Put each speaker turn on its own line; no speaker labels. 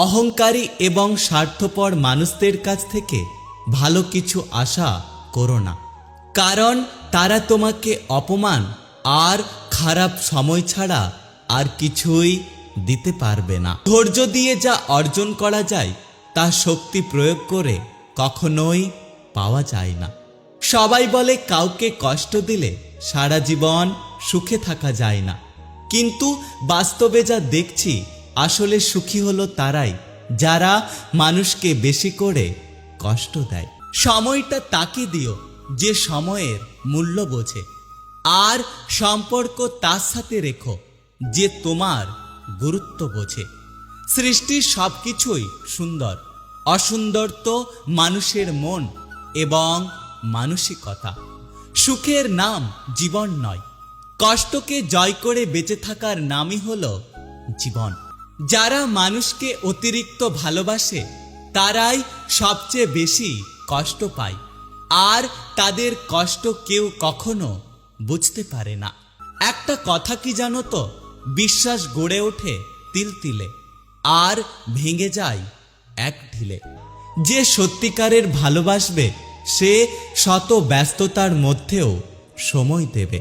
অহংকারী এবং স্বার্থপর মানুষদের কাছ থেকে ভালো কিছু আশা করো না, কারণ তারা তোমাকে অপমান আর খারাপ সময় ছাড়া আর কিছুই দিতে পারবে না। ধৈর্য দিয়ে যা অর্জন করা যায় তা শক্তি প্রয়োগ করে কখনোই পাওয়া যায় না। সবাই বলে কাউকে কষ্ট দিলে সারা জীবন সুখে থাকা যায় না, কিন্তু বাস্তবে যা দেখছি আসলে সুখী হলো তারাই যারা মানুষকে বেশি করে কষ্ট দেয়। সময়টা তাকে দিও যে সময়ের মূল্য বোঝে, আর সম্পর্ক তার সাথে রেখো যে তোমার গুরুত্ব বোঝে। সৃষ্টির সবকিছুই সুন্দর, অসুন্দর তো মানুষের মন এবং মানসিকতা। সুখের নাম জীবন নয়, কষ্টকে জয় করে বেঁচে থাকার নামই হলো জীবন। যারা মানুষকে অতিরিক্ত ভালোবাসে তারাই সবচেয়ে বেশি কষ্ট পায়, আর তাদের কষ্ট কেউ কখনো বুঝতে পারে না। একটা কথা কি জানো তো, বিশ্বাস গড়ে ওঠে তিল তিলে আর ভেঙে যায় এক ঢিলে। যে সত্যিকারের ভালোবাসবে সে শত ব্যস্ততার মধ্যেও সময় দেবে।